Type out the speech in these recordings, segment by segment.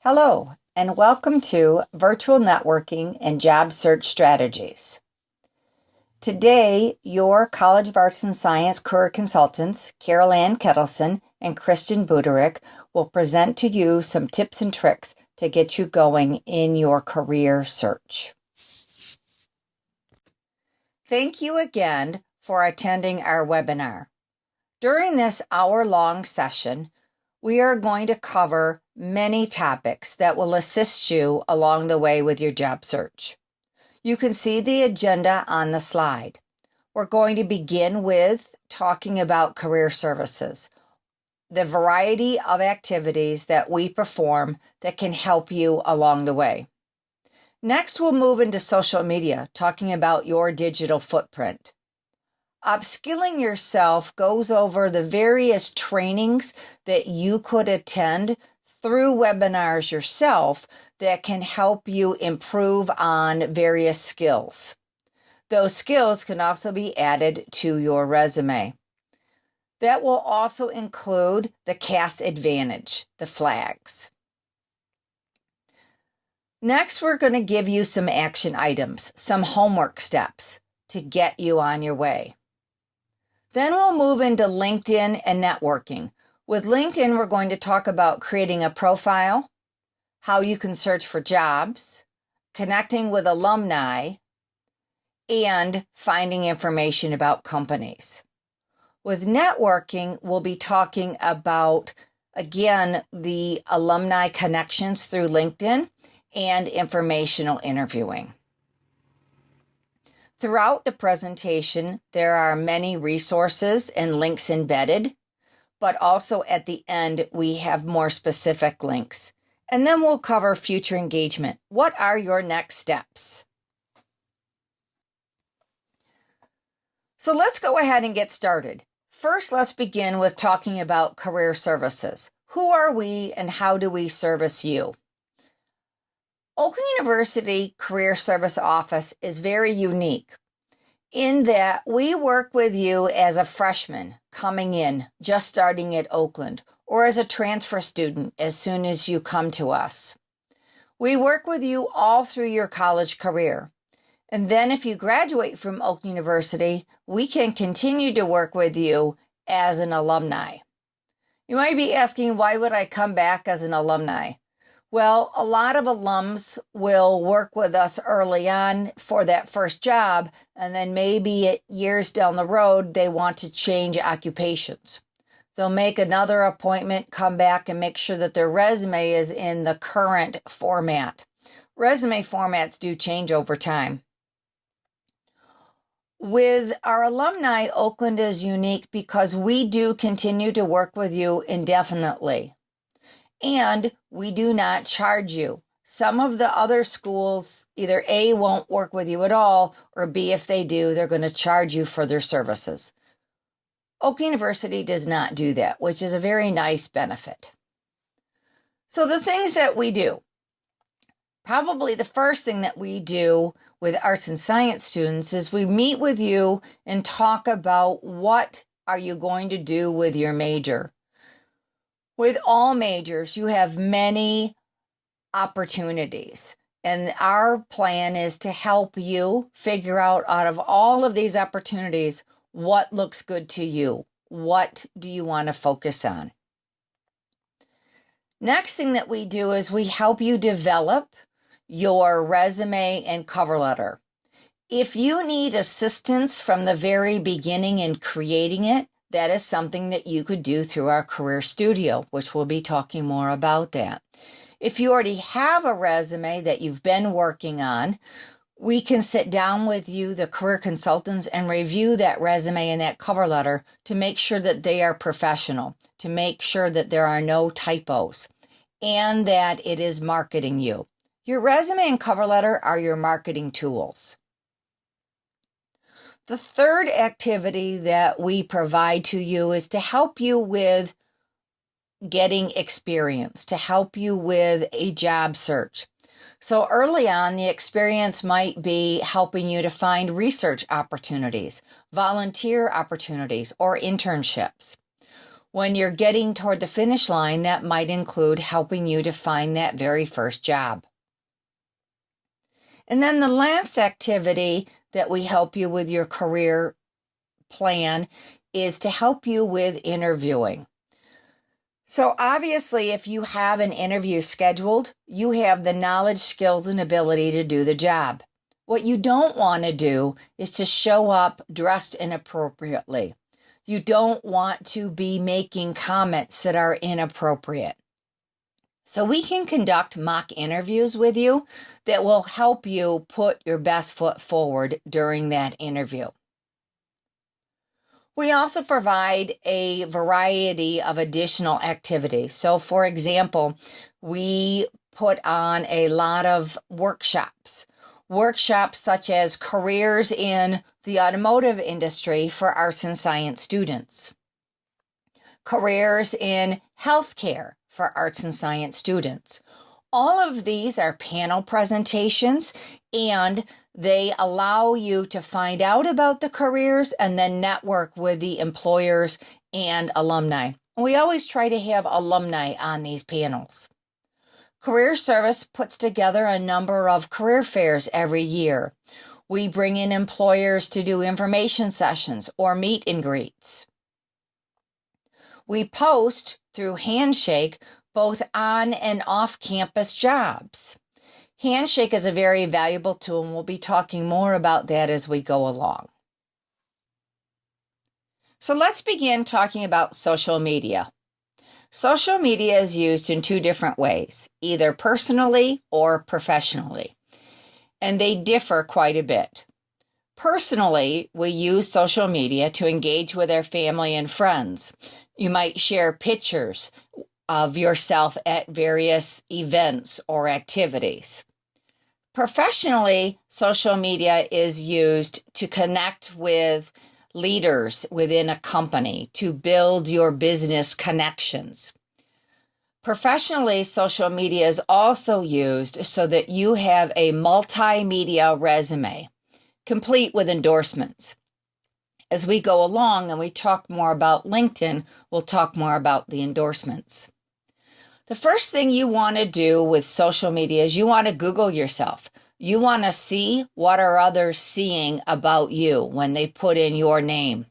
Hello, and welcome to Virtual Networking and Job Search Strategies. Today, your College of Arts and Science career consultants, Carol Ann Kettleson and Kristen Buderick, will present to you some tips and tricks to get you going in your career search. Thank you again for attending our webinar. During this hour-long session, we are going to cover many topics that will assist you along the way with your job search. You can see the agenda on the slide. We're going to begin with talking about career services, the variety of activities that we perform that can help you along the way. Next, we'll move into social media, talking about your digital footprint. Upskilling yourself goes over the various trainings that you could attend through webinars yourself that can help you improve on various skills. Those skills can also be added to your resume. That will also include the CAS Advantage, the flags. Next, we're going to give you some action items, some homework steps to get you on your way. Then we'll move into LinkedIn and networking. With LinkedIn, we're going to talk about creating a profile, how you can search for jobs, connecting with alumni, and finding information about companies. With networking, we'll be talking about, again, the alumni connections through LinkedIn and informational interviewing. Throughout the presentation, there are many resources and links embedded, but also at the end, we have more specific links. And then we'll cover future engagement. What are your next steps? So let's go ahead and get started. First, let's begin with talking about career services. Who are we and how do we service you? Oakland University Career Service Office is very unique in that we work with you as a freshman coming in, just starting at Oakland, or as a transfer student as soon as you come to us. We work with you all through your college career. And then if you graduate from Oakland University, we can continue to work with you as an alumni. You might be asking, why would I come back as an alumni? Well, a lot of alums will work with us early on for that first job, and then maybe years down the road, they want to change occupations. They'll make another appointment, come back, and make sure that their resume is in the current format. Resume formats do change over time. With our alumni, Oakland is unique because we do continue to work with you indefinitely. And we do not charge you. Some of the other schools either A, won't work with you at all, or B, if they do, they're going to charge you for their services. Oak University does not do that, which is a very nice benefit. So the things that we do. Probably the first thing that we do with arts and science students is we meet with you and talk about what are you going to do with your major. With all majors, you have many opportunities, and our plan is to help you figure out of all of these opportunities, what looks good to you. What do you want to focus on? Next thing that we do is we help you develop your resume and cover letter. If you need assistance from the very beginning in creating it, that is something that you could do through our Career Studio, which we'll be talking more about that. If you already have a resume that you've been working on, we can sit down with you, the career consultants, and review that resume and that cover letter to make sure that they are professional, to make sure that there are no typos, and that it is marketing you. Your resume and cover letter are your marketing tools. The third activity that we provide to you is to help you with getting experience, to help you with a job search. So early on, the experience might be helping you to find research opportunities, volunteer opportunities, or internships. When you're getting toward the finish line, that might include helping you to find that very first job. And then the last activity that we help you with your career plan is to help you with interviewing. So obviously, if you have an interview scheduled, you have the knowledge, skills, and ability to do the job. What you don't want to do is to show up dressed inappropriately. You don't want to be making comments that are inappropriate. So we can conduct mock interviews with you that will help you put your best foot forward during that interview. We also provide a variety of additional activities. So for example, we put on a lot of workshops such as careers in the automotive industry for arts and science students, careers in healthcare for arts and science students. All of these are panel presentations, and they allow you to find out about the careers and then network with the employers and alumni. We always try to have alumni on these panels. Career Service puts together a number of career fairs every year. We bring in employers to do information sessions or meet and greets. We post through Handshake both on and off-campus jobs. Handshake is a very valuable tool, and we'll be talking more about that as we go along. So let's begin talking about social media. Social media is used in two different ways, either personally or professionally, and they differ quite a bit. Personally, we use social media to engage with our family and friends. You might share pictures of yourself at various events or activities. Professionally, social media is used to connect with leaders within a company, to build your business connections. Professionally, social media is also used so that you have a multimedia resume, complete with endorsements. As we go along and we talk more about LinkedIn, we'll talk more about the endorsements. The first thing you want to do with social media is you want to Google yourself. You want to see what are others seeing about you when they put in your name.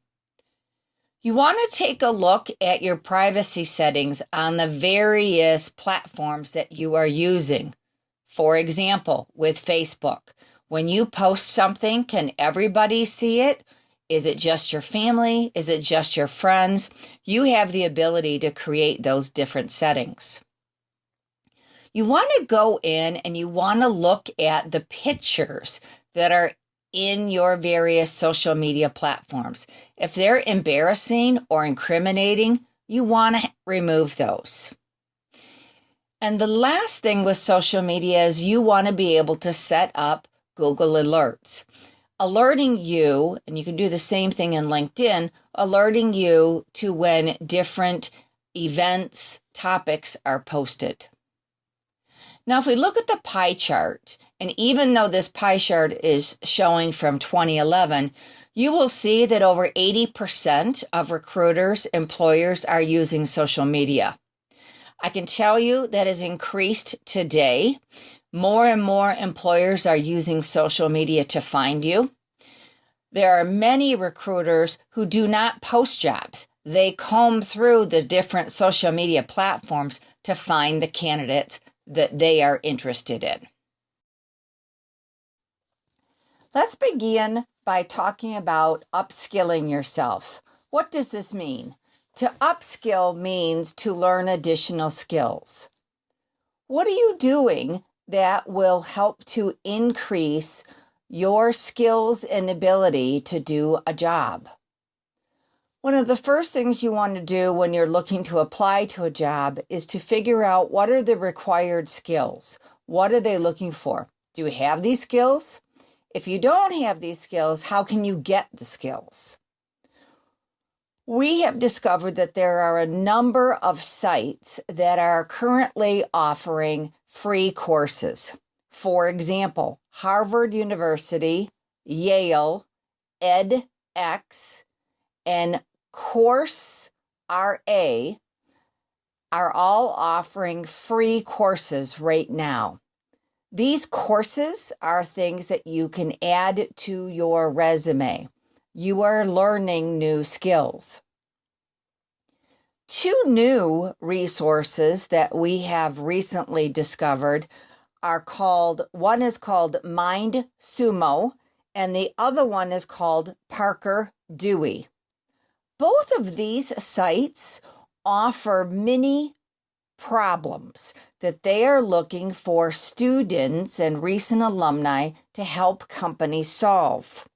You want to take a look at your privacy settings on the various platforms that you are using. For example, with Facebook, when you post something, can everybody see it? Is it just your family? Is it just your friends? You have the ability to create those different settings. You want to go in and you want to look at the pictures that are in your various social media platforms. If they're embarrassing or incriminating, you want to remove those. And the last thing with social media is you want to be able to set up Google Alerts, alerting you, and you can do the same thing in LinkedIn, alerting you to when different events, topics are posted. Now, if we look at the pie chart, and even though this pie chart is showing from 2011, you will see that over 80% of recruiters, employers are using social media. I can tell you that has increased today. More and more employers are using social media to find you. There are many recruiters who do not post jobs. They comb through the different social media platforms to find the candidates that they are interested in. Let's begin by talking about upskilling yourself. What does this mean? To upskill means to learn additional skills. What are you doing that will help to increase your skills and ability to do a job? One of the first things you want to do when you're looking to apply to a job is to figure out what are the required skills. What are they looking for? Do you have these skills? If you don't have these skills, how can you get the skills? We have discovered that there are a number of sites that are currently offering free courses. For example, Harvard University, Yale, edX, and Course RA are all offering free courses right now. These courses are things that you can add to your resume. You are learning new skills. 2 new resources that we have recently discovered one is called Mind Sumo, and the other one is called Parker Dewey. Both of these sites offer mini problems that they are looking for students and recent alumni to help companies solve.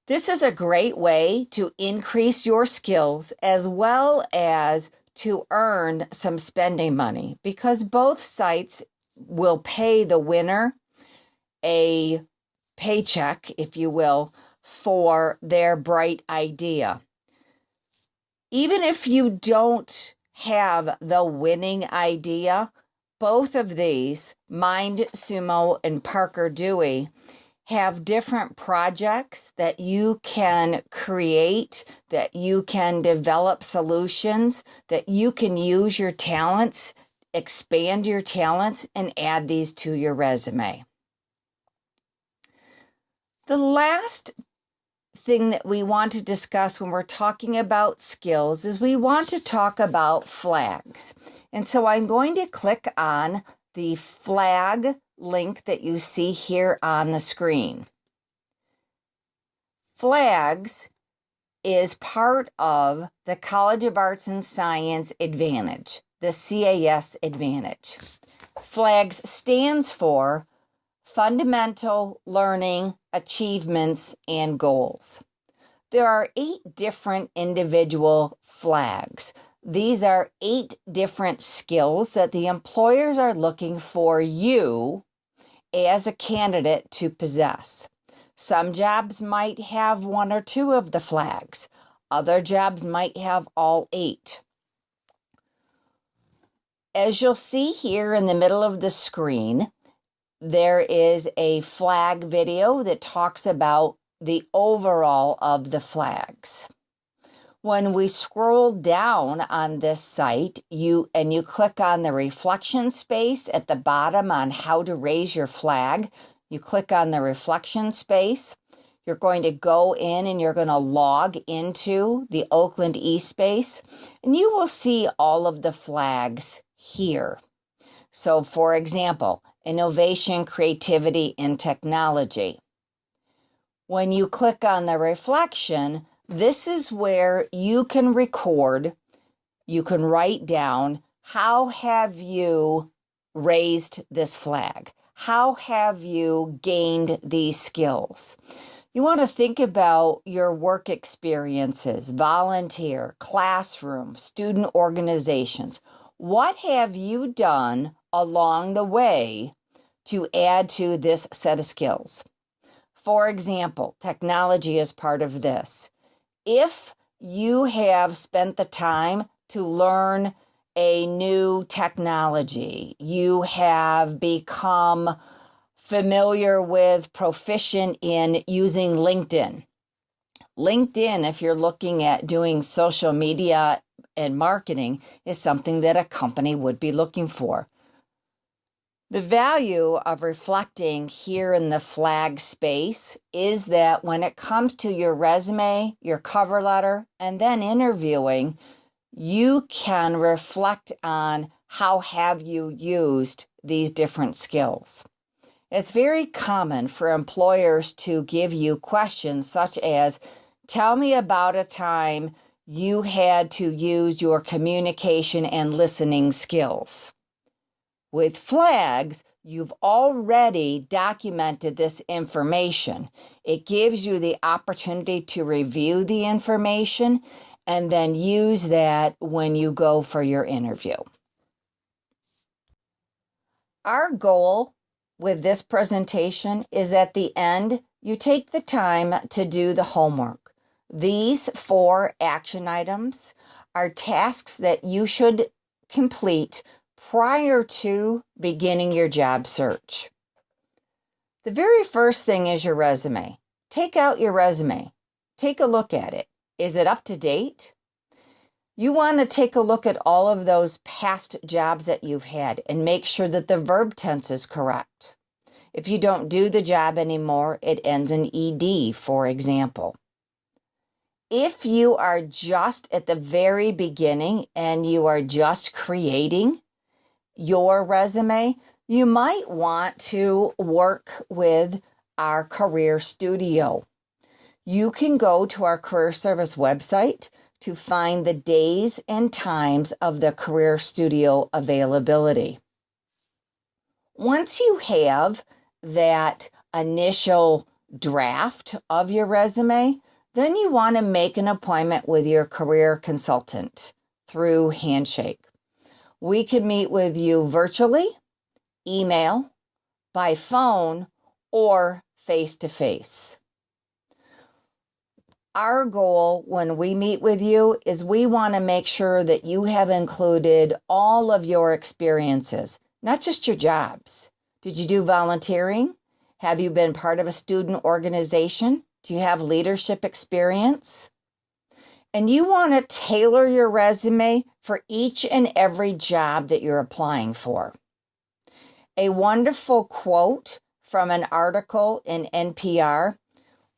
This is a great way to increase your skills as well as to earn some spending money, because both sites will pay the winner a paycheck, if you will, for their bright idea. Even if you don't have the winning idea, both of these, Mind Sumo and Parker Dewey, have different projects that you can create, that you can develop solutions, that you can use your talents, expand your talents, and add these to your resume. The last thing that we want to discuss when we're talking about skills is we want to talk about flags. And so I'm going to click on the flag link that you see here on the screen. Flags is part of the College of Arts and Science Advantage, the CAS Advantage. Flags stands for Fundamental Learning Achievements and Goals. There are 8 different individual flags. These are 8 different skills that the employers are looking for you as a candidate to possess. Some jobs might have 1 or 2 of the flags. Other jobs might have all 8. As you'll see here in the middle of the screen, there is a flag video that talks about the overall of the flags. When we scroll down on this site, you click on the reflection space at the bottom on how to raise your flag. You click on the reflection space. You're going to go in and you're going to log into the Oakland eSpace, and you will see all of the flags here. So, for example, innovation, creativity, and technology. When you click on the reflection, this is where you can record, you can write down, how have you raised this flag? How have you gained these skills? You want to think about your work experiences, volunteer, classroom, student organizations. What have you done along the way to add to this set of skills? For example, technology is part of this. If you have spent the time to learn a new technology, you have become familiar with, proficient in using LinkedIn. LinkedIn, if you're looking at doing social media and marketing, is something that a company would be looking for. The value of reflecting here in the flag space is that when it comes to your resume, your cover letter, and then interviewing, you can reflect on how have you used these different skills. It's very common for employers to give you questions such as, tell me about a time you had to use your communication and listening skills. With flags, you've already documented this information. It gives you the opportunity to review the information and then use that when you go for your interview. Our goal with this presentation is at the end, you take the time to do the homework. These 4 action items are tasks that you should complete prior to beginning your job search. The very first thing is your resume. Take out your resume. Take a look at it. Is it up to date? You want to take a look at all of those past jobs that you've had and make sure that the verb tense is correct. If you don't do the job anymore, it ends in ed, for example. If you are just at the very beginning and you are just creating your resume, you might want to work with our career studio. You can go to our career service website to find the days and times of the career studio availability. Once you have that initial draft of your resume, then you want to make an appointment with your career consultant through Handshake. We can meet with you virtually, email, by phone, or face-to-face. Our goal when we meet with you is we want to make sure that you have included all of your experiences, not just your jobs. Did you do volunteering? Have you been part of a student organization? Do you have leadership experience? And you want to tailor your resume for each and every job that you're applying for. A wonderful quote from an article in NPR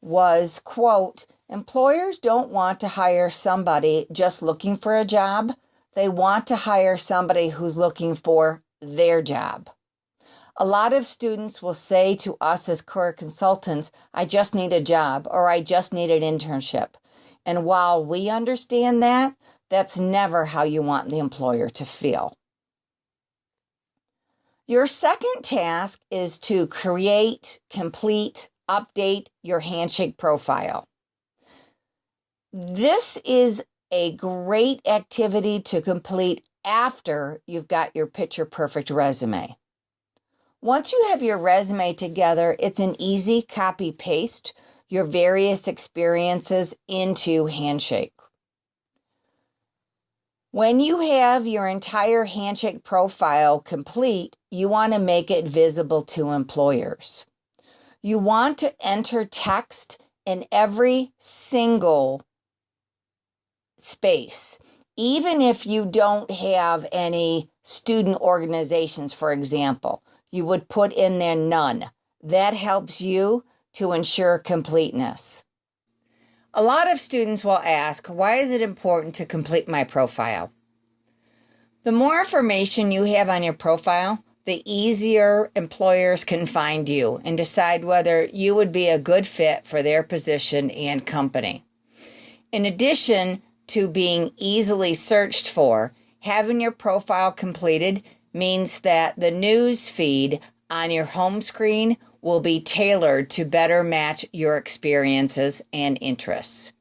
was, quote, "Employers don't want to hire somebody just looking for a job. They want to hire somebody who's looking for their job." A lot of students will say to us as career consultants, "I just need a job," or "I just need an internship." And while we understand that, that's never how you want the employer to feel. Your second task is to create, complete, update your Handshake profile. This is a great activity to complete after you've got your picture-perfect resume. Once you have your resume together, it's an easy copy-paste your various experiences into Handshake. When you have your entire Handshake profile complete, you want to make it visible to employers. You want to enter text in every single space, even if you don't have any student organizations, for example. You would put in there none. That helps you to ensure completeness. A lot of students will ask, why is it important to complete my profile? The more information you have on your profile, the easier employers can find you and decide whether you would be a good fit for their position and company. In addition to being easily searched for, having your profile completed means that the news feed on your home screen will be tailored to better match your experiences and interests.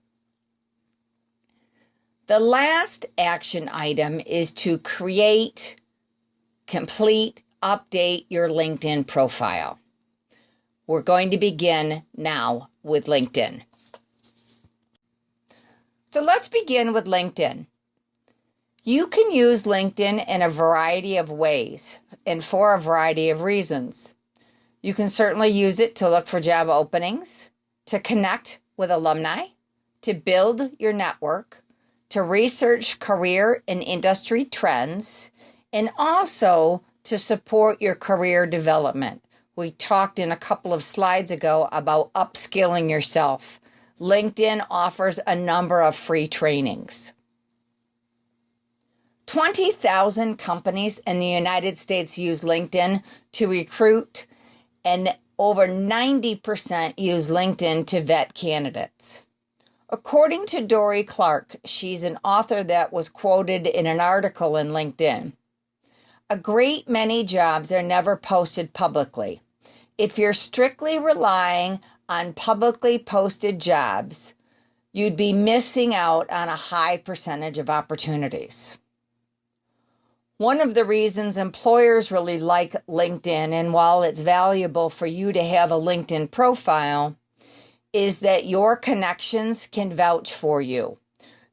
The last action item is to create, complete, update your LinkedIn profile. We're going to begin now with LinkedIn. So let's begin with LinkedIn. You can use LinkedIn in a variety of ways and for a variety of reasons. You can certainly use it to look for job openings, to connect with alumni, to build your network, to research career and industry trends, and also to support your career development. We talked in a couple of slides ago about upskilling yourself. LinkedIn offers a number of free trainings. 20,000 companies in the United States use LinkedIn to recruit, and over 90% use LinkedIn to vet candidates. According to Dory Clark, she's an author that was quoted in an article in LinkedIn, a great many jobs are never posted publicly. If you're strictly relying on publicly posted jobs, you'd be missing out on a high percentage of opportunities. One of the reasons employers really like LinkedIn, and while it's valuable for you to have a LinkedIn profile, is that your connections can vouch for you.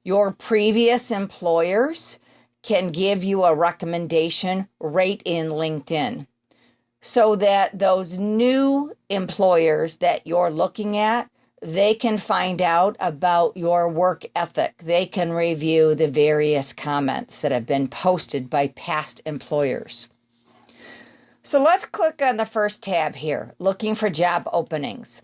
Your previous employers can give you a recommendation right in LinkedIn, so that those new employers that you're looking at, They can find out about your work ethic. They can review the various comments that have been posted by past employers. So let's click on the first tab here, looking for job openings.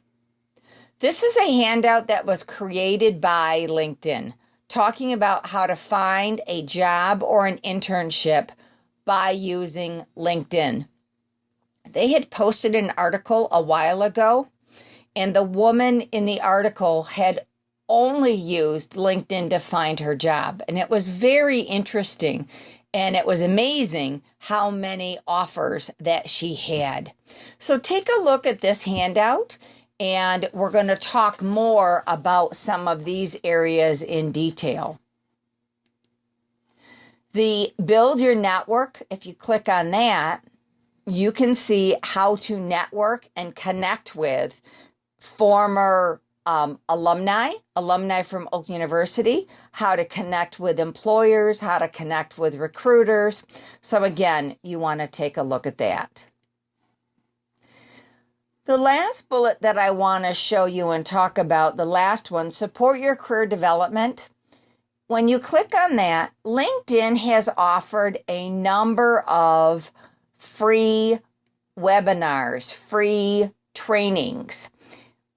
This is a handout that was created by LinkedIn, talking about how to find a job or an internship by using LinkedIn. They had posted an article a while ago, and the woman in the article had only used LinkedIn to find her job. And it was very interesting, and it was amazing how many offers that she had. So take a look at this handout, and we're going to talk more about some of these areas in detail. The Build Your Network, if you click on that, you can see how to network and connect with former alumni from Oak University, how to connect with employers, how to connect with recruiters. So again, you want to take a look at that. The last bullet that I want to show you and talk about, the last one, support your career development. When you click on that, LinkedIn has offered a number of free webinars, free trainings.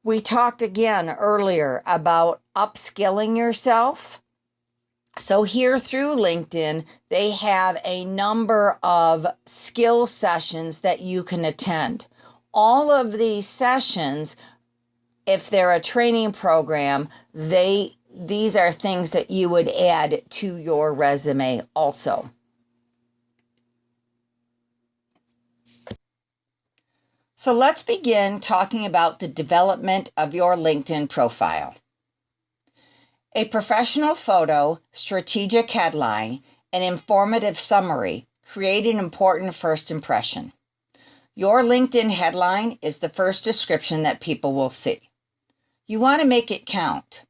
We talked again earlier about upskilling yourself. So here through LinkedIn, they have a number of skill sessions that you can attend. All of these sessions, if they're a training program, these are things that you would add to your resume also. So let's begin talking about the development of your LinkedIn profile. A professional photo, strategic headline, and informative summary create an important first impression. Your LinkedIn headline is the first description that people will see. You want to make it count.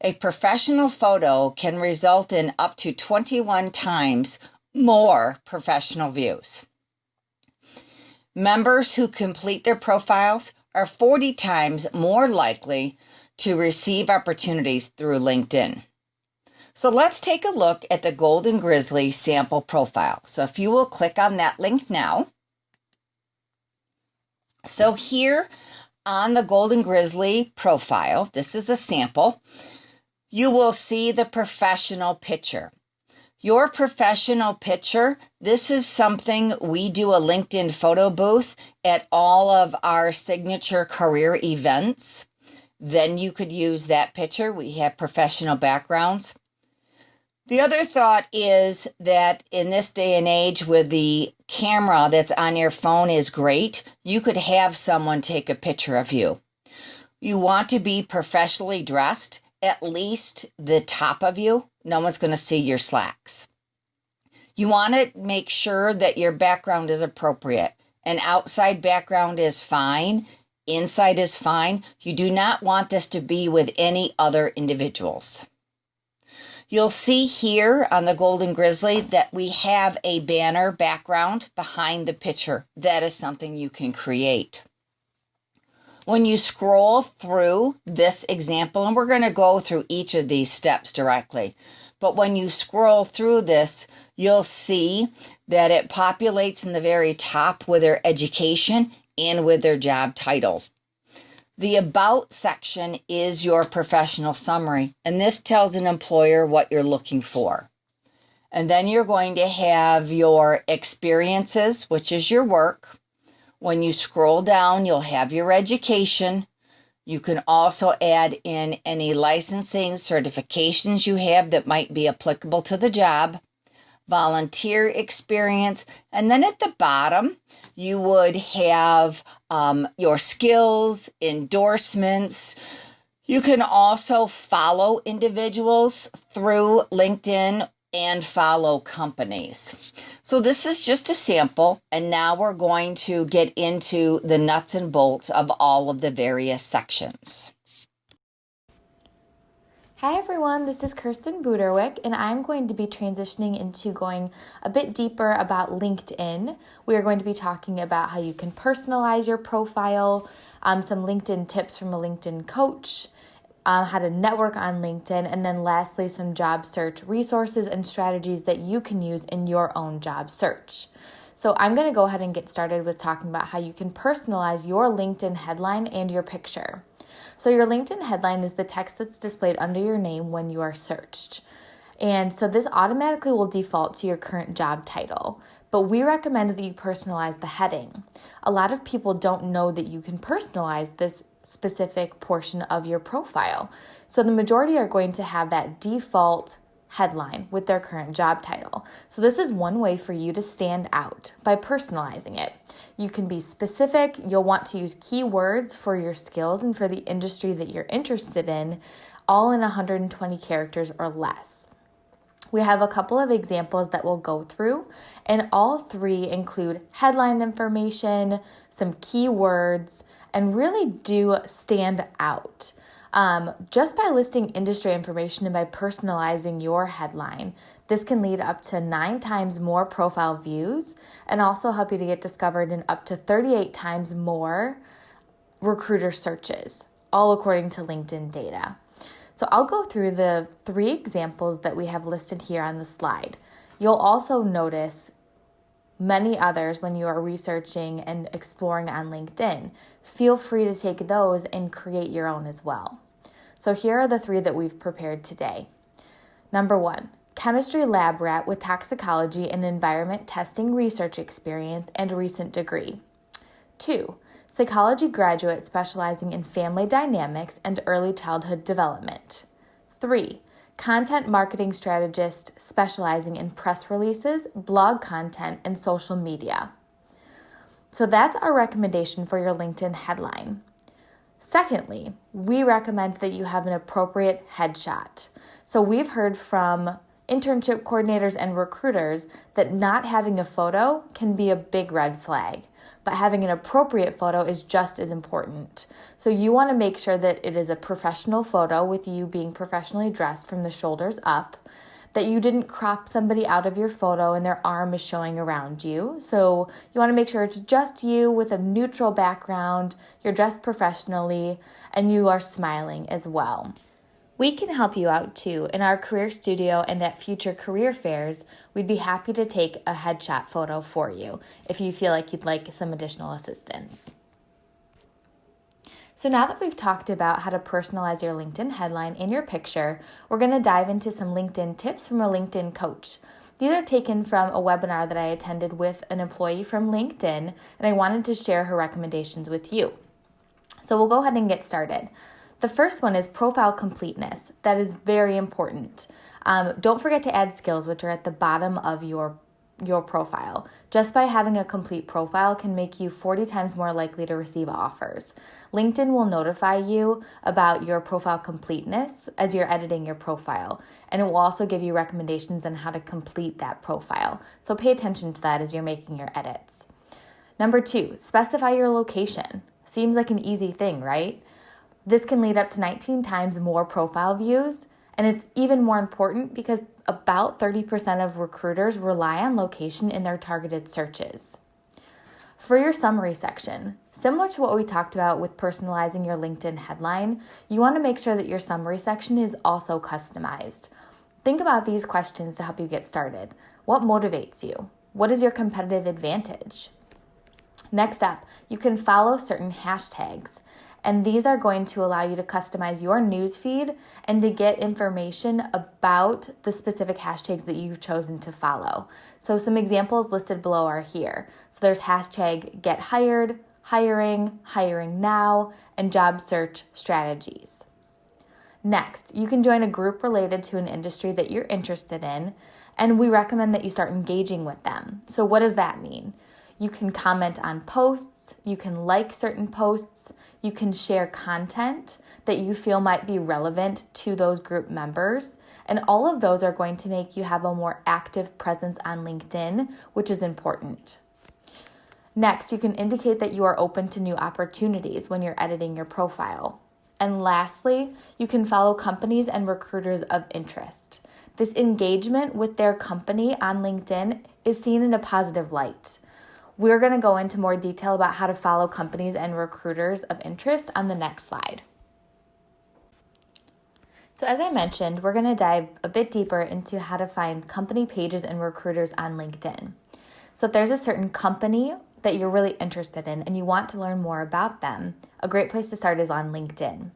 A professional photo can result in up to 21 times more professional views. Members who complete their profiles are 40 times more likely to receive opportunities through LinkedIn. So let's take a look at the Golden Grizzly sample profile. So if you will click on that link now. So here on the Golden Grizzly profile, this is a sample, you will see the professional picture. Your professional picture, this is something we do a LinkedIn photo booth at all of our signature career events. Then you could use that picture. We have professional backgrounds. The other thought is that in this day and age with the camera that's on your phone is great, you could have someone take a picture of you. You want to be professionally dressed, at least the top of you. No one's going to see your slacks. You want to make sure that your background is appropriate. An outside background is fine. Inside is fine. You do not want this to be with any other individuals. You'll see here on the Golden Grizzly that we have a banner background behind the picture. That is something you can create. When you scroll through this example, and we're going to go through each of these steps directly, but when you scroll through this, you'll see that it populates in the very top with their education and with their job title. The About section is your professional summary, and this tells an employer what you're looking for. And then you're going to have your experiences, which is your work. When you scroll down, you'll have your education. You can also add in any licensing certifications you have that might be applicable to the job, volunteer experience, and then at the bottom, you would have your skills, endorsements. You can also follow individuals through LinkedIn and follow companies. So this is just a sample, and now we're going to get into the nuts and bolts of all of the various sections. Hi everyone, this is Kirsten Buderwick, and I'm going to be transitioning into going a bit deeper about LinkedIn. We are going to be talking about how you can personalize your profile, some LinkedIn tips from a LinkedIn coach, how to network on LinkedIn, and then lastly, some job search resources and strategies that you can use in your own job search. So I'm going to go ahead and get started with talking about how you can personalize your LinkedIn headline and your picture. So your LinkedIn headline is the text that's displayed under your name when you are searched. And so this automatically will default to your current job title, but we recommend that you personalize the heading. A lot of people don't know that you can personalize this specific portion of your profile. So the majority are going to have that default headline with their current job title. So this is one way for you to stand out by personalizing it. You can be specific. You'll want to use keywords for your skills and for the industry that you're interested in, all in 120 characters or less. We have a couple of examples that we'll go through, and all three include headline information, some keywords, and really do stand out. Just by listing industry information and by personalizing your headline, this can lead up to 9 times more profile views and also help you to get discovered in up to 38 times more recruiter searches, all according to LinkedIn data. So I'll go through the 3 examples that we have listed here on the slide. You'll also notice many others when you are researching and exploring on LinkedIn. Feel free to take those and create your own as well. So here are the 3 that we've prepared today. Number 1, chemistry lab rat with toxicology and environment testing research experience and recent degree. 2, psychology graduate specializing in family dynamics and early childhood development. 3, content marketing strategist specializing in press releases, blog content, and social media. So that's our recommendation for your LinkedIn headline. Secondly, we recommend that you have an appropriate headshot. So we've heard from internship coordinators and recruiters that not having a photo can be a big red flag, but having an appropriate photo is just as important. So you want to make sure that it is a professional photo with you being professionally dressed from the shoulders up, that you didn't crop somebody out of your photo and their arm is showing around you. So you want to make sure it's just you with a neutral background, you're dressed professionally, and you are smiling as well. We can help you out too. In our career studio and at future career fairs, we'd be happy to take a headshot photo for you if you feel like you'd like some additional assistance. So now that we've talked about how to personalize your LinkedIn headline and your picture, we're going to dive into some LinkedIn tips from a LinkedIn coach. These are taken from a webinar that I attended with an employee from LinkedIn, and I wanted to share her recommendations with you. So we'll go ahead and get started. The first one is profile completeness. That is very important. Don't forget to add skills, which are at the bottom of your profile. Just by having a complete profile can make you 40 times more likely to receive offers. LinkedIn will notify you about your profile completeness as you're editing your profile, and it will also give you recommendations on how to complete that profile. So pay attention to that as you're making your edits. Number 2, specify your location. Seems like an easy thing, right? This can lead up to 19 times more profile views, and it's even more important because about 30% of recruiters rely on location in their targeted searches. For your summary section, similar to what we talked about with personalizing your LinkedIn headline, you want to make sure that your summary section is also customized. Think about these questions to help you get started. What motivates you? What is your competitive advantage? Next up, you can follow certain hashtags. And these are going to allow you to customize your newsfeed and to get information about the specific hashtags that you've chosen to follow. So some examples listed below are here. So there's hashtag get hired, hiring, hiring now, and job search strategies. Next, you can join a group related to an industry that you're interested in, and we recommend that you start engaging with them. So what does that mean? You can comment on posts, you can like certain posts, you can share content that you feel might be relevant to those group members, and all of those are going to make you have a more active presence on LinkedIn, which is important. Next, you can indicate that you are open to new opportunities when you're editing your profile. And lastly, you can follow companies and recruiters of interest. This engagement with their company on LinkedIn is seen in a positive light. We're going to go into more detail about how to follow companies and recruiters of interest on the next slide. So as I mentioned, we're going to dive a bit deeper into how to find company pages and recruiters on LinkedIn. So if there's a certain company that you're really interested in and you want to learn more about them, a great place to start is on LinkedIn.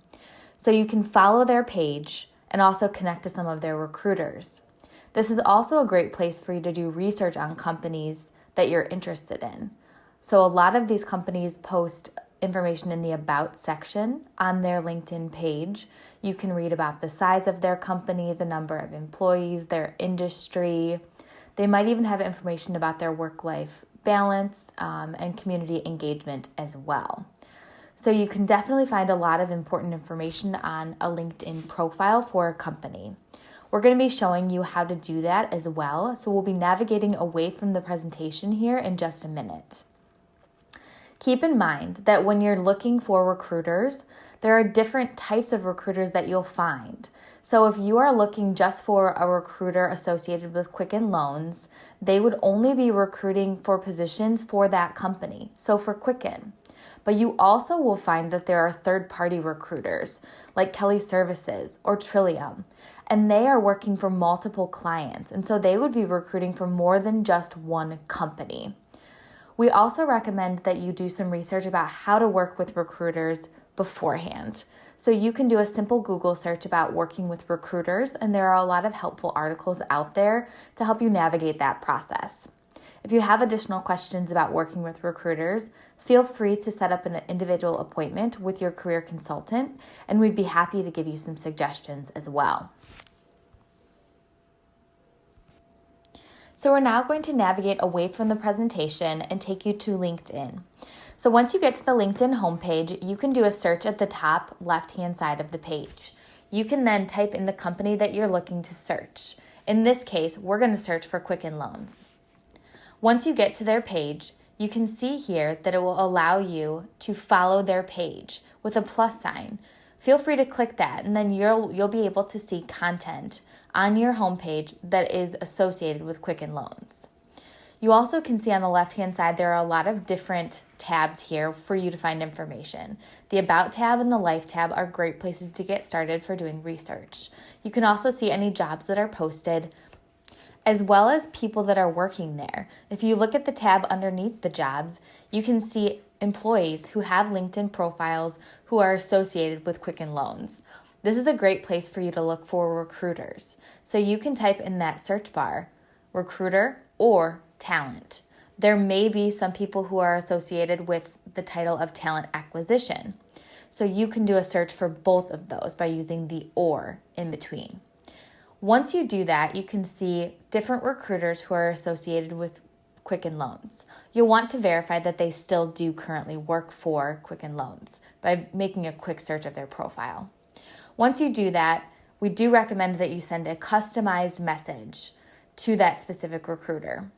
So you can follow their page and also connect to some of their recruiters. This is also a great place for you to do research on companies that you're interested in. So a lot of these companies post information in the About section on their LinkedIn page. You can read about the size of their company, the number of employees, their industry. They might even have information about their work-life balance and community engagement as well. So you can definitely find a lot of important information on a LinkedIn profile for a company. We're going to be showing you how to do that as well. So we'll be navigating away from the presentation here in just a minute. Keep in mind that when you're looking for recruiters, there are different types of recruiters that you'll find. So if you are looking just for a recruiter associated with Quicken Loans, they would only be recruiting for positions for that company, so for Quicken. But you also will find that there are third-party recruiters like Kelly Services or Trillium, and they are working for multiple clients, and so they would be recruiting for more than just one company. We also recommend that you do some research about how to work with recruiters beforehand. So you can do a simple Google search about working with recruiters, and there are a lot of helpful articles out there to help you navigate that process. If you have additional questions about working with recruiters, feel free to set up an individual appointment with your career consultant, and we'd be happy to give you some suggestions as well. So we're now going to navigate away from the presentation and take you to LinkedIn. So once you get to the LinkedIn homepage, you can do a search at the top left-hand side of the page. You can then type in the company that you're looking to search. In this case, we're going to search for Quicken Loans. Once you get to their page, you can see here that it will allow you to follow their page with a plus sign. Feel free to click that, and then you'll be able to see content on your homepage that is associated with Quicken Loans. You also can see on the left-hand side there are a lot of different tabs here for you to find information. The About tab and the Life tab are great places to get started for doing research. You can also see any jobs that are posted, as well as people that are working there. If you look at the tab underneath the jobs, you can see employees who have LinkedIn profiles who are associated with Quicken Loans. This is a great place for you to look for recruiters. So you can type in that search bar, recruiter or talent. There may be some people who are associated with the title of talent acquisition. So you can do a search for both of those by using the or in between. Once you do that, you can see different recruiters who are associated with Quicken Loans. You'll want to verify that they still do currently work for Quicken Loans by making a quick search of their profile. Once you do that, we do recommend that you send a customized message to that specific recruiter.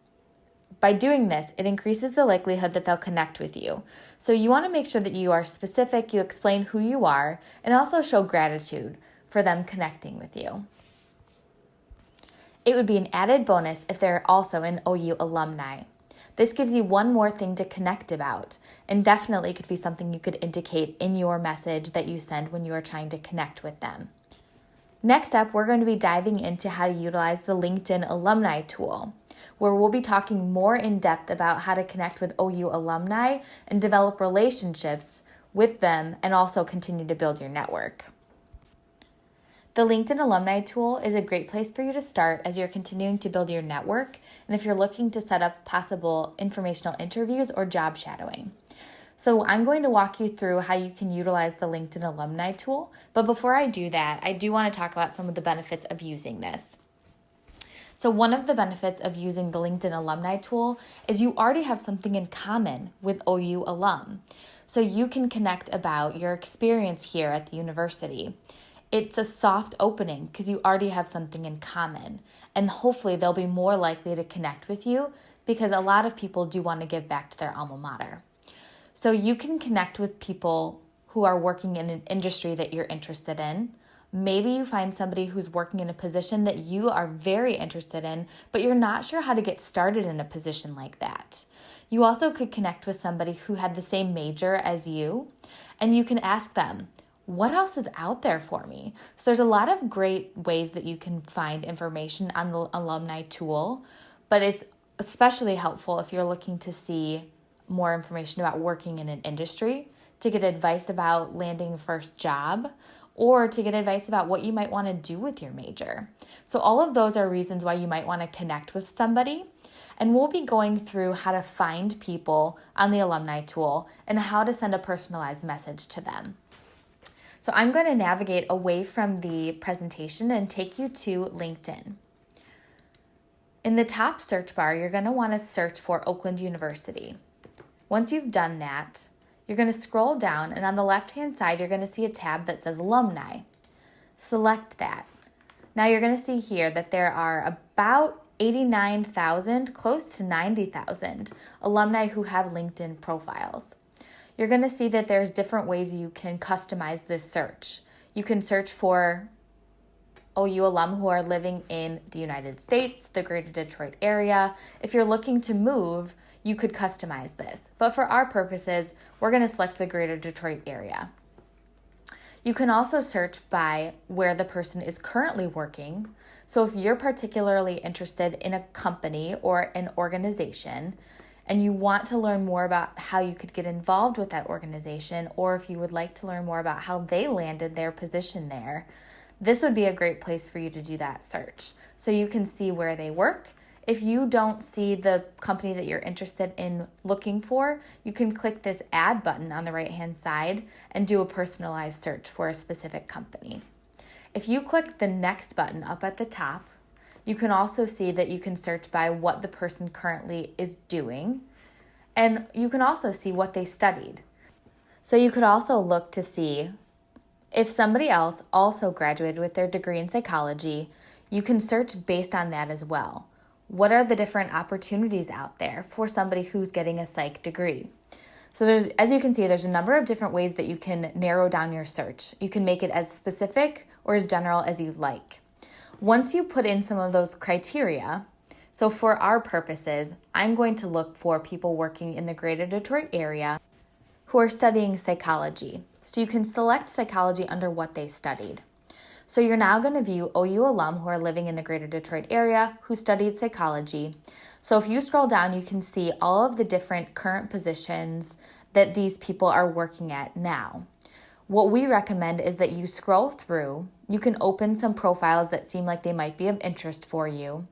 By doing this, it increases the likelihood that they'll connect with you. So you want to make sure that you are specific, you explain who you are, and also show gratitude for them connecting with you. It would be an added bonus if they're also an OU alumni. This gives you one more thing to connect about, and definitely could be something you could indicate in your message that you send when you are trying to connect with them. Next up, we're going to be diving into how to utilize the LinkedIn Alumni tool, where we'll be talking more in depth about how to connect with OU alumni and develop relationships with them and also continue to build your network. The LinkedIn Alumni tool is a great place for you to start as you're continuing to build your network and if you're looking to set up possible informational interviews or job shadowing. So I'm going to walk you through how you can utilize the LinkedIn Alumni tool, but before I do that, I do want to talk about some of the benefits of using this. So one of the benefits of using the LinkedIn Alumni tool is you already have something in common with OU alum. So you can connect about your experience here at the university. It's a soft opening because you already have something in common, and hopefully they'll be more likely to connect with you because a lot of people do want to give back to their alma mater. So you can connect with people who are working in an industry that you're interested in. Maybe you find somebody who's working in a position that you are very interested in, but you're not sure how to get started in a position like that. You also could connect with somebody who had the same major as you, and you can ask them, what else is out there for me? So there's a lot of great ways that you can find information on the Alumni tool, but it's especially helpful if you're looking to see more information about working in an industry, to get advice about landing a first job, or to get advice about what you might want to do with your major. So all of those are reasons why you might want to connect with somebody. And we'll be going through how to find people on the Alumni tool and how to send a personalized message to them. So I'm going to navigate away from the presentation and take you to LinkedIn. In the top search bar, you're going to want to search for Oakland University. Once you've done that, you're going to scroll down, and on the left-hand side, you're going to see a tab that says Alumni. Select that. Now you're going to see here that there are about 89,000, close to 90,000 alumni who have LinkedIn profiles. You're going to see that there's different ways you can customize this search. You can search for OU alum who are living in the United States, the greater Detroit area. If you're looking to move, you could customize this. But for our purposes, we're going to select the greater Detroit area. You can also search by where the person is currently working. So if you're particularly interested in a company or an organization and you want to learn more about how you could get involved with that organization, or if you would like to learn more about how they landed their position there, this would be a great place for you to do that search. So you can see where they work. If you don't see the company that you're interested in looking for, you can click this add button on the right-hand side and do a personalized search for a specific company. If you click the next button up at the top, you can also see that you can search by what the person currently is doing, and you can also see what they studied. So you could also look to see if somebody else also graduated with their degree in psychology. You can search based on that as well. What are the different opportunities out there for somebody who's getting a psych degree? So as you can see, there's a number of different ways that you can narrow down your search. You can make it as specific or as general as you like. Once you put in some of those criteria, so for our purposes, I'm going to look for people working in the greater Detroit area who are studying psychology. So you can select psychology under what they studied. So you're now going to view OU alum who are living in the greater Detroit area who studied psychology. So if you scroll down, you can see all of the different current positions that these people are working at now. What we recommend is that you scroll through. You can open some profiles that seem like they might be of interest for you.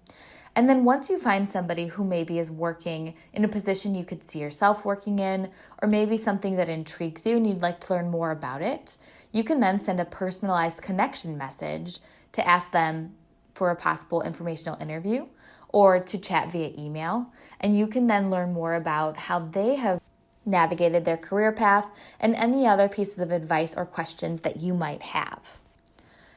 And then once you find somebody who maybe is working in a position you could see yourself working in, or maybe something that intrigues you and you'd like to learn more about it, you can then send a personalized connection message to ask them for a possible informational interview or to chat via email. And you can then learn more about how they have navigated their career path and any other pieces of advice or questions that you might have.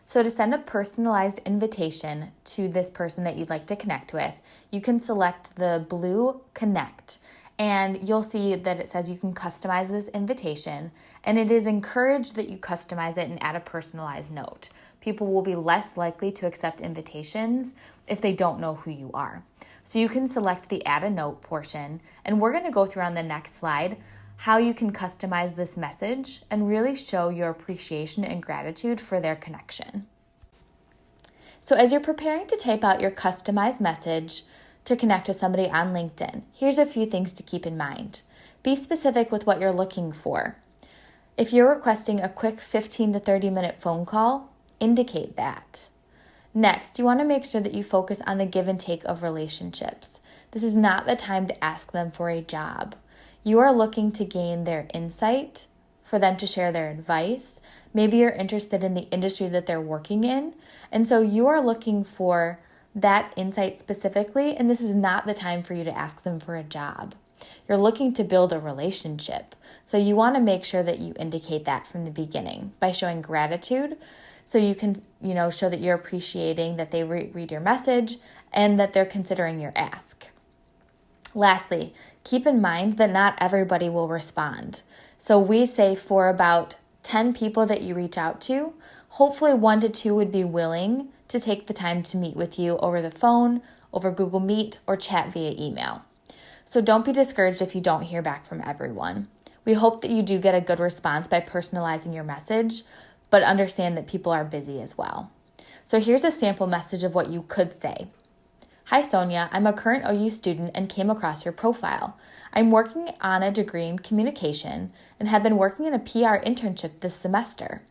So to send a personalized invitation to this person that you'd like to connect with, you can select the blue Connect, and you'll see that it says you can customize this invitation, and it is encouraged that you customize it and add a personalized note. People will be less likely to accept invitations if they don't know who you are. So you can select the add a note portion, and we're going to go through on the next slide how you can customize this message and really show your appreciation and gratitude for their connection. So as you're preparing to type out your customized message to connect with somebody on LinkedIn, here's a few things to keep in mind. Be specific with what you're looking for. If you're requesting a quick 15 to 30 minute phone call, indicate that. Next, you want to make sure that you focus on the give and take of relationships. This is not the time to ask them for a job. You are looking to gain their insight, for them to share their advice. Maybe you're interested in the industry that they're working in, and so you are looking for that insight specifically, and this is not the time for you to ask them for a job. You're looking to build a relationship, so you want to make sure that you indicate that from the beginning by showing gratitude, so you can show that you're appreciating that they read your message and that they're considering your ask. Lastly, keep in mind that not everybody will respond. So we say for about 10 people that you reach out to, hopefully 1 to 2 would be willing to take the time to meet with you over the phone, over Google Meet, or chat via email. So don't be discouraged if you don't hear back from everyone. We hope that you do get a good response by personalizing your message, but understand that people are busy as well. So here's a sample message of what you could say. Hi Sonia, I'm a current OU student and came across your profile. I'm working on a degree in communication and have been working in a PR internship this semester.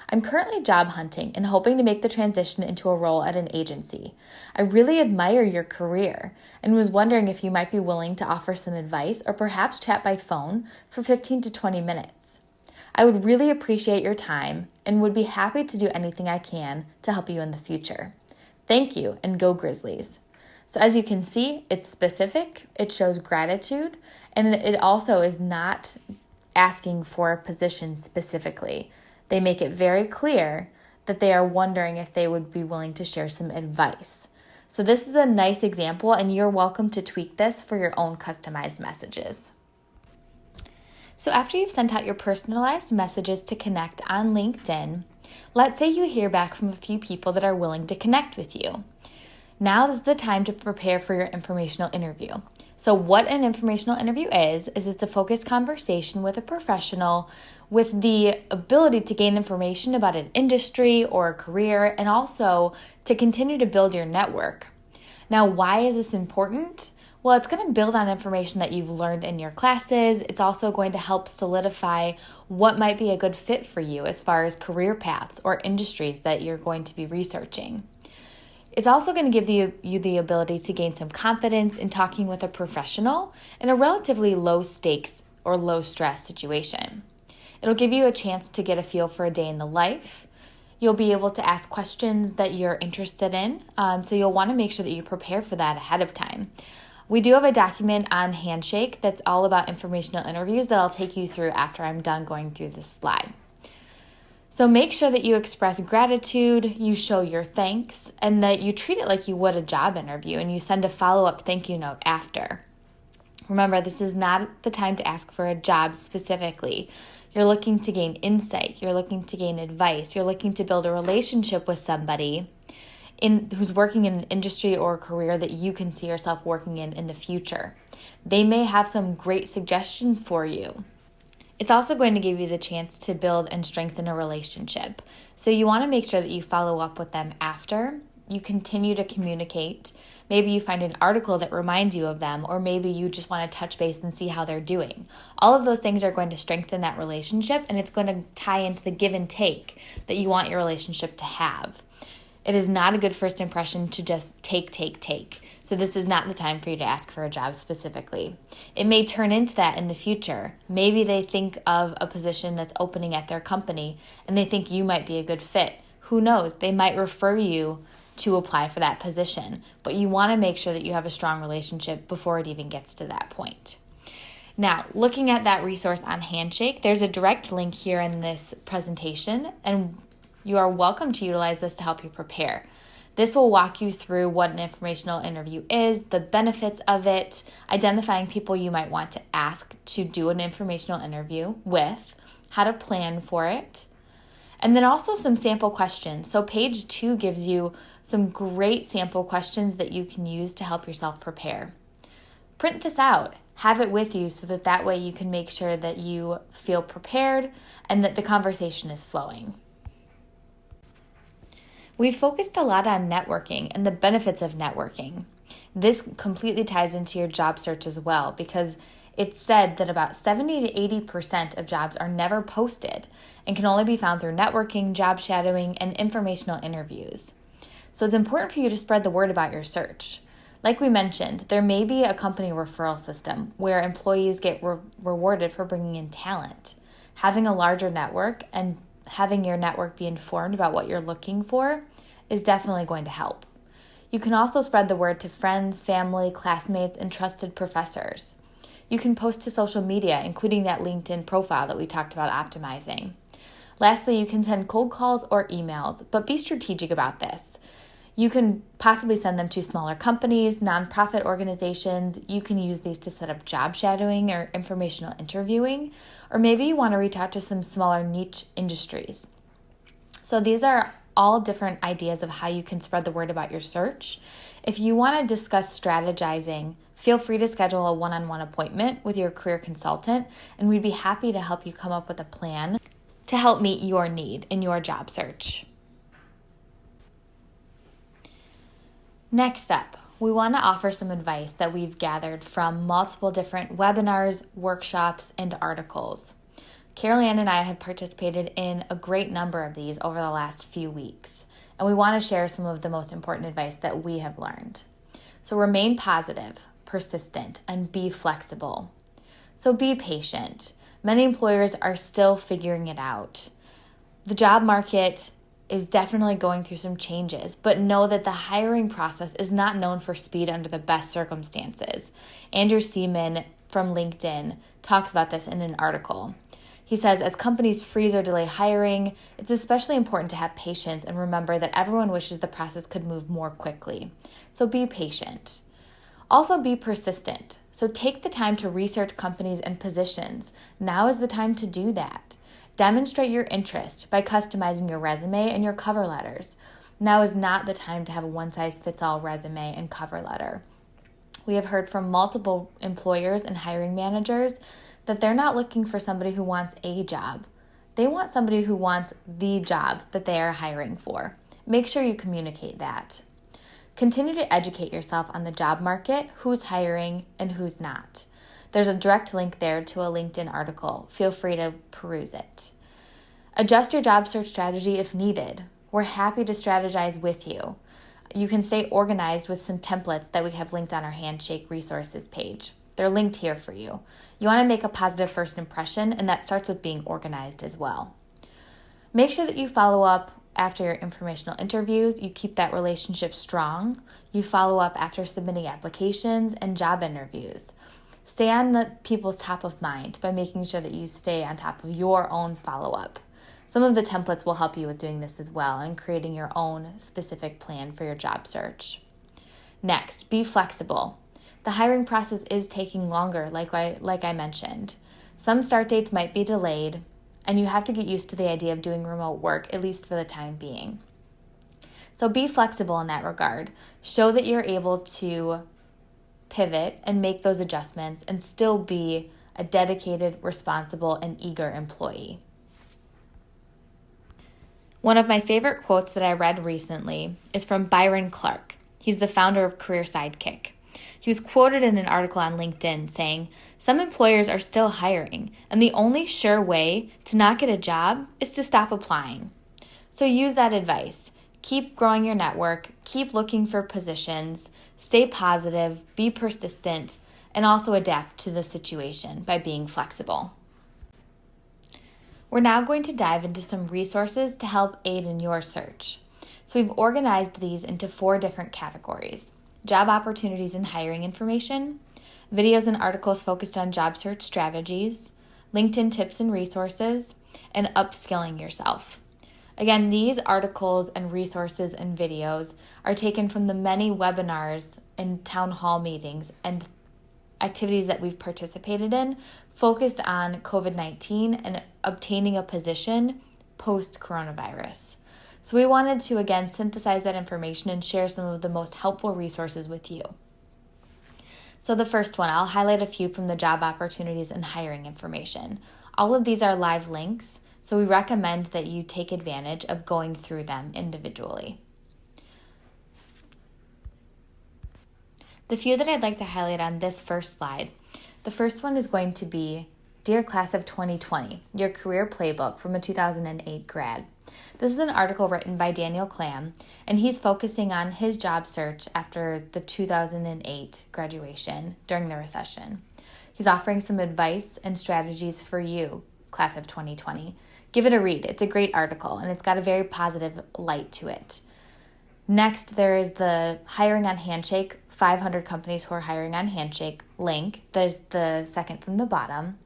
I'm currently job hunting and hoping to make the transition into a role at an agency. I really admire your career and was wondering if you might be willing to offer some advice or perhaps chat by phone for 15 to 20 minutes. I would really appreciate your time and would be happy to do anything I can to help you in the future. Thank you, and go Grizzlies. So as you can see, it's specific, it shows gratitude, and it also is not asking for a position specifically. They make it very clear that they are wondering if they would be willing to share some advice. So this is a nice example, and you're welcome to tweak this for your own customized messages. So after you've sent out your personalized messages to connect on LinkedIn, let's say you hear back from a few people that are willing to connect with you. Now is the time to prepare for your informational interview. So what an informational interview is it's a focused conversation with a professional with the ability to gain information about an industry or a career, and also to continue to build your network. Now, why is this important? Well, it's going to build on information that you've learned in your classes. It's also going to help solidify what might be a good fit for you as far as career paths or industries that you're going to be researching. It's also going to give you the ability to gain some confidence in talking with a professional in a relatively low stakes or low stress situation. It'll give you a chance to get a feel for a day in the life. You'll be able to ask questions that you're interested in, so you'll want to make sure that you prepare for that ahead of time. We do have a document on Handshake that's all about informational interviews that I'll take you through after I'm done going through this slide. So make sure that you express gratitude, you show your thanks, and that you treat it like you would a job interview, and you send a follow-up thank you note after. Remember, this is not the time to ask for a job specifically. You're looking to gain insight, you're looking to gain advice, you're looking to build a relationship with somebody who's working in an industry or a career that you can see yourself working in the future. They may have some great suggestions for you. It's also going to give you the chance to build and strengthen a relationship. So you want to make sure that you follow up with them after. You continue to communicate. Maybe you find an article that reminds you of them, or maybe you just want to touch base and see how they're doing. All of those things are going to strengthen that relationship, and it's going to tie into the give and take that you want your relationship to have. It is not a good first impression to just take. So this is not the time for you to ask for a job specifically. It may turn into that in the future. Maybe they think of a position that's opening at their company and they think you might be a good fit. Who knows? They might refer you to apply for that position, but you want to make sure that you have a strong relationship before it even gets to that point. Now, looking at that resource on Handshake, there's a direct link here in this presentation, and you are welcome to utilize this to help you prepare. This will walk you through what an informational interview is, the benefits of it, identifying people you might want to ask to do an informational interview with, how to plan for it, and then also some sample questions. So page 2 gives you some great sample questions that you can use to help yourself prepare. Print this out. Have it with you so that way you can make sure that you feel prepared and that the conversation is flowing. We've focused a lot on networking and the benefits of networking. This completely ties into your job search as well, because it's said that about 70 to 80% of jobs are never posted and can only be found through networking, job shadowing, and informational interviews. So it's important for you to spread the word about your search. Like we mentioned, there may be a company referral system where employees get rewarded for bringing in talent. Having a larger network and having your network be informed about what you're looking for is definitely going to help. You can also spread the word to friends, family, classmates, and trusted professors. You can post to social media, including that LinkedIn profile that we talked about optimizing. Lastly, you can send cold calls or emails, but be strategic about this. You can possibly send them to smaller companies, nonprofit organizations. You can use these to set up job shadowing or informational interviewing, or maybe you want to reach out to some smaller niche industries. So these are all different ideas of how you can spread the word about your search. If you want to discuss strategizing, feel free to schedule a one-on-one appointment with your career consultant, and we'd be happy to help you come up with a plan to help meet your need in your job search. Next up, we want to offer some advice that we've gathered from multiple different webinars, workshops, and articles. Carol Ann and I have participated in a great number of these over the last few weeks, and we want to share some of the most important advice that we have learned. So remain positive, persistent, and be flexible. So be patient. Many employers are still figuring it out. The job market is definitely going through some changes, but know that the hiring process is not known for speed under the best circumstances. Andrew Seaman from LinkedIn talks about this in an article. He says, as companies freeze or delay hiring, it's especially important to have patience and remember that everyone wishes the process could move more quickly. So be patient. Also be persistent. So take the time to research companies and positions. Now is the time to do that. Demonstrate your interest by customizing your resume and your cover letters. Now is not the time to have a one-size-fits-all resume and cover letter. We have heard from multiple employers and hiring managers that they're not looking for somebody who wants a job. They want somebody who wants the job that they are hiring for. Make sure you communicate that. Continue to educate yourself on the job market, who's hiring and who's not. There's a direct link there to a LinkedIn article. Feel free to peruse it. Adjust your job search strategy if needed. We're happy to strategize with you. You can stay organized with some templates that we have linked on our Handshake resources page. They're linked here for you. You want to make a positive first impression, and that starts with being organized as well. Make sure that you follow up after your informational interviews. You keep that relationship strong. You follow up after submitting applications and job interviews. Stay on the people's top of mind by making sure that you stay on top of your own follow-up. Some of the templates will help you with doing this as well and creating your own specific plan for your job search. Next, be flexible. The hiring process is taking longer, like I mentioned. Some start dates might be delayed, and you have to get used to the idea of doing remote work, at least for the time being. So be flexible in that regard. Show that you're able to pivot and make those adjustments and still be a dedicated, responsible, and eager employee. One of my favorite quotes that I read recently is from Byron Clark. He's the founder of Career Sidekick. He was quoted in an article on LinkedIn saying, "Some employers are still hiring, and the only sure way to not get a job is to stop applying." So use that advice. Keep growing your network, keep looking for positions, stay positive, be persistent, and also adapt to the situation by being flexible. We're now going to dive into some resources to help aid in your search. So we've organized these into 4 different categories: job opportunities and hiring information, videos and articles focused on job search strategies, LinkedIn tips and resources, and upskilling yourself. Again, these articles and resources and videos are taken from the many webinars and town hall meetings and activities that we've participated in focused on COVID-19 and obtaining a position post-coronavirus. So we wanted to, again, synthesize that information and share some of the most helpful resources with you. So the first one, I'll highlight a few from the job opportunities and hiring information. All of these are live links, so we recommend that you take advantage of going through them individually. The few that I'd like to highlight on this first slide, the first one is going to be Dear Class of 2020, Your Career Playbook from a 2008 grad. This is an article written by Daniel Clam, and he's focusing on his job search after the 2008 graduation during the recession. He's offering some advice and strategies for you, Class of 2020. Give it a read. It's a great article, and it's got a very positive light to it. Next, there is the Hiring on Handshake, 500 companies who are hiring on Handshake link. There's the second from the bottom.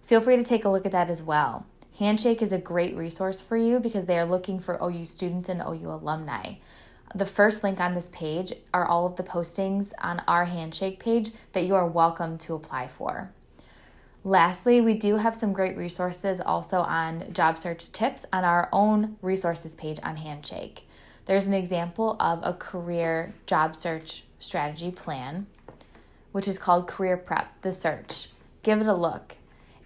Feel free to take a look at that as well. Handshake is a great resource for you because they are looking for OU students and OU alumni. The first link on this page are all of the postings on our Handshake page that you are welcome to apply for. Lastly, we do have some great resources also on job search tips on our own resources page on Handshake. There's an example of a career job search strategy plan, which is called Career Prep, the Search. Give it a look.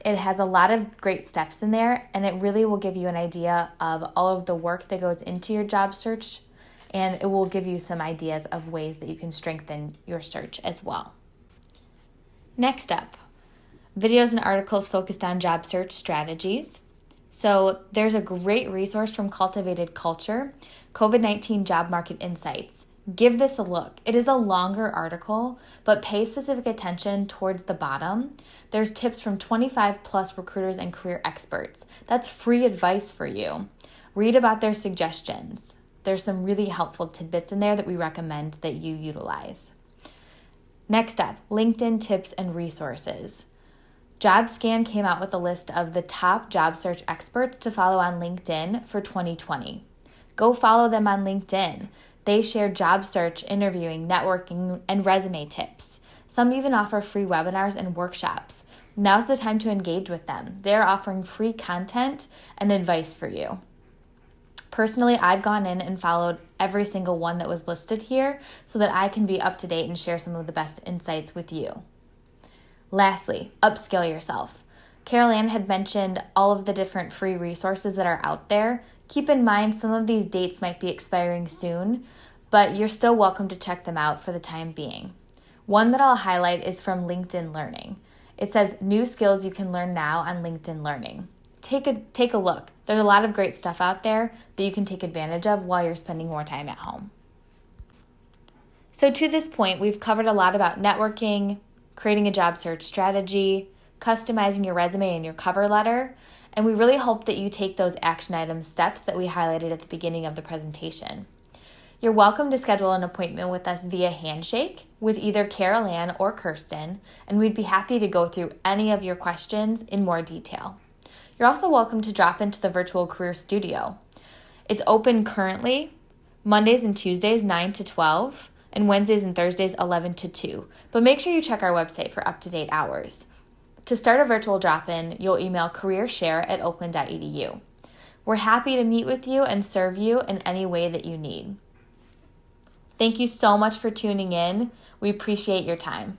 It has a lot of great steps in there, and it really will give you an idea of all of the work that goes into your job search, and it will give you some ideas of ways that you can strengthen your search as well. Next up, videos and articles focused on job search strategies. So there's a great resource from Cultivated Culture, COVID-19 Job Market Insights. Give this a look. It is a longer article, but pay specific attention towards the bottom. There's tips from 25 plus recruiters and career experts. That's free advice for you. Read about their suggestions. There's some really helpful tidbits in there that we recommend that you utilize. Next up, LinkedIn tips and resources. JobScan came out with a list of the top job search experts to follow on LinkedIn for 2020. Go follow them on LinkedIn. They share job search, interviewing, networking, and resume tips. Some even offer free webinars and workshops. Now's the time to engage with them. They're offering free content and advice for you. Personally, I've gone in and followed every single one that was listed here so that I can be up to date and share some of the best insights with you. Lastly, upskill yourself. Carol Ann had mentioned all of the different free resources that are out there. Keep in mind some of these dates might be expiring soon, but you're still welcome to check them out for the time being. One that I'll highlight is from LinkedIn Learning. It says new skills you can learn now on LinkedIn Learning. Take a look. There's a lot of great stuff out there that you can take advantage of while you're spending more time at home. So to this point, we've covered a lot about networking, creating a job search strategy, customizing your resume and your cover letter, and we really hope that you take those action item steps that we highlighted at the beginning of the presentation. You're welcome to schedule an appointment with us via Handshake with either Carol Ann or Kirsten, and we'd be happy to go through any of your questions in more detail. You're also welcome to drop into the Virtual Career Studio. It's open currently Mondays and Tuesdays 9 to 12 and Wednesdays and Thursdays 11 to 2, but make sure you check our website for up-to-date hours. To start a virtual drop-in, you'll email careershare@oakland.edu. We're happy to meet with you and serve you in any way that you need. Thank you so much for tuning in. We appreciate your time.